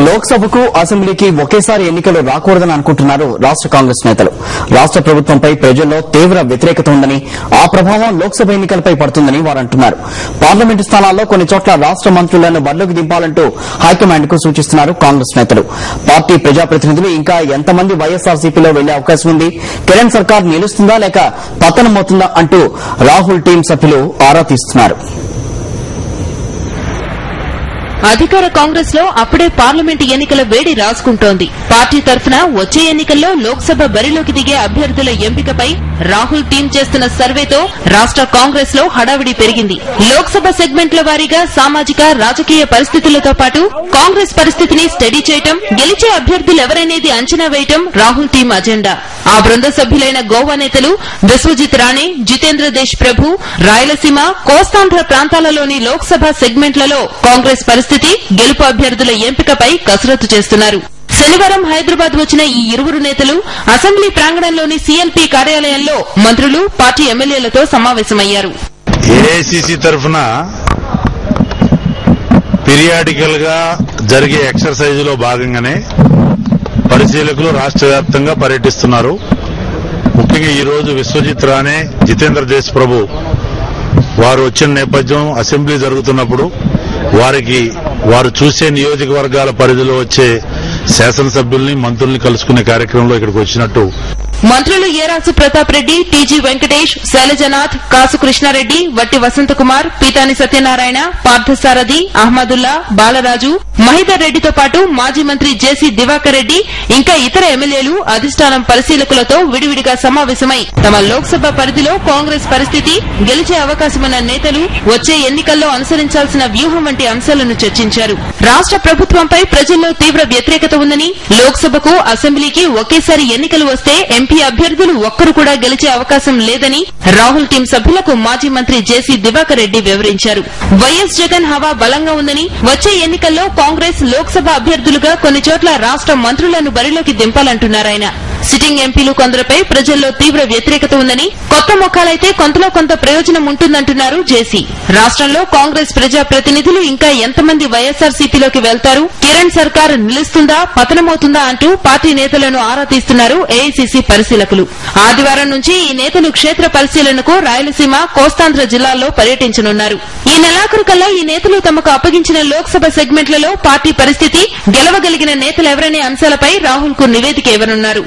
లోక్సభకు అసెంబ్లీకి ఒకేసారి ఎన్నికలు రాకూడదని అనుకుంటున్నారు రాష్ట కాంగ్రెస్ నేతలు. రాష్ట ప్రభుత్వంపై ప్రజల్లో తీవ్ర వ్యతిరేకత ఉందని, ఆ ప్రభావం లోక్సభ ఎన్నికలపై పడుతుందని వారు అంటున్నారు. పార్లమెంటు స్థానాల్లో కొన్ని చోట్ల రాష్ట మంత్రులను బరిలోకి దింపాలంటూ హైకమాండ్ కు సూచిస్తున్నారు కాంగ్రెస్ నేతలు. పార్టీ ప్రజాప్రతినిధులు ఇంకా ఎంతమంది వైఎస్ఆర్సీపీలో వెళ్లే అవకాశం ఉంది, కిరణ్ సర్కార్ నిలుస్తుందా లేక పతనమవుతుందా అంటూ రాహుల్ టీం సభ్యులు ఆరా తీస్తున్నారు. అధికార కాంగ్రెస్ లో అప్పుడే పార్లమెంటు ఎన్నికల వేడి రాసుకుంటోంది. పార్టీ తరఫున వచ్చే ఎన్నికల్లో లోక్సభ బరిలోకి దిగే అభ్యర్థుల ఎంపికపై రాహుల్ టీం చేస్తున్న సర్వేతో రాష్ట కాంగ్రెస్ లో హడావిడి పెరిగింది. లోక్సభ సెగ్మెంట్ల వారీగా సామాజిక రాజకీయ పరిస్థితులతో పాటు కాంగ్రెస్ పరిస్థితిని స్టడీ చేయడం, గెలిచే అభ్యర్థులెవరనేది అంచనా వేయడం రాహుల్ టీం అజెండా. ఆ బృంద సభ్యులైన గోవా నేతలు విశ్వజిత్ రాణే, జితేంద్ర దేశ్ ప్రభు, రాయలసీమ, కోస్తాంధ్ర ప్రాంతాలలోని లోక్సభ సెగ్మెంట్లలో కాంగ్రెస్ పరిస్థితి, గెలుపు అభ్యర్థుల ఎంపికపై కసరత్తు చేస్తున్నారు. శనివారం హైదరాబాద్ వచ్చిన ఈ ఇరువురు నేతలు అసెంబ్లీ ప్రాంగణంలోని సీఎల్పీ కార్యాలయంలో మంత్రులు, పార్టీ ఎమ్మెల్యేలతో సమావేశమయ్యారు. ఏఐసీసీ తరఫున పీరియాడికల్ గా జరిగే ఎక్సర్సైజ్ లో భాగంగానే పరిశీలకులు రాష్ట్ర వ్యాప్తంగా పర్యటిస్తున్నారు. ముఖ్యంగా ఈ రోజు విశ్వజిత్ రాణే, జితేంద్ర దేశ్ ప్రభు వారు వచ్చిన నేపథ్యం అసెంబ్లీ జరుగుతున్నప్పుడు వారు చూసే నియోజకవర్గాల పరిధిలో వచ్చే శాసనసభ్యుల్ని, మంత్రుల్ని కలుసుకునే కార్యక్రమంలో ఇక్కడికి వచ్చినట్టు మంత్రులు ఏరాసు ప్రతాప్ రెడ్డి, టీజీ వెంకటేష్, శైలజనాథ్, కాసు కృష్ణారెడ్డి, వట్టి వసంతకుమార్, పీతాని సత్యనారాయణ, పార్థసారథి, అహ్మదుల్లా, బాలరాజు, మహిదర్ రెడ్డితో పాటు మాజీ మంత్రి జేసీ దివాకర్ రెడ్డి ఇంకా ఇతర ఎమ్మెల్యేలు అధిష్టానం పరిశీలకులతో విడివిడిగా సమావేశమై తమ లోక్సభ పరిధిలో కాంగ్రెస్ పరిస్థితి, గెలిచే అవకాశమున్న నేతలు, వచ్చే ఎన్నికల్లో అనుసరించాల్సిన వ్యూహం వంటి అంశాలను చర్చించారు. రాష్ట ప్రభుత్వంపై ప్రజల్లో తీవ్ర వ్యతిరేకత ఉందని, లోక్సభకు అసెంబ్లీకి ఒకేసారి ఎన్నికలు వస్తే ఎంపీ అభ్యర్థులు ఒక్కరు కూడా గెలిచే అవకాశం లేదని రాహుల్ టీం సభ్యులకు మాజీ మంత్రి జేసీ దివాకర్ రెడ్డి వివరించారు. వైఎస్ జగన్ హవా బలంగా ఉందని, వచ్చే ఎన్నికల్లో కాంగ్రెస్ లోక్సభ అభ్యర్థులుగా కొన్ని చోట్ల రాష్ట మంత్రులను బరిలోకి దింపాలంటున్నారాయన. సిట్టింగ్ ఎంపీలు కొందరిపై ప్రజల్లో తీవ్ర వ్యతిరేకత ఉందని, కొత్త మొక్కలైతే కొంతలో కొంత ప్రయోజనం ఉంటుందంటున్నారు జేసీ. రాష్ట్రంలో కాంగ్రెస్ ప్రజాప్రతినిధులు ఇంకా ఎంతమంది వైఎస్ఆర్సీపీలోకి వెళ్తారు, కిరణ్ సర్కార్ నిలుస్తుందా పతనమవుతుందా అంటూ పార్టీ నేతలను ఆరా తీస్తున్నారు ఏఐసీసీ పరిశీలకులు. ఆదివారం నుంచి ఈ నేతలు క్షేత్ర పరిశీలనకు రాయలసీమ, కోస్తాంధ్ర జిల్లాల్లో పర్యటించనున్నారు. ఈ నెలాఖరు కల్లా ఈ నేతలు తమకు అప్పగించిన లోక్సభ సెగ్మెంట్లలో పార్టీ పరిస్థితి, గెలవగలిగిన నేతలెవరనే అంశాలపై రాహుల్ కు నివేదిక ఇవ్వనున్నారు.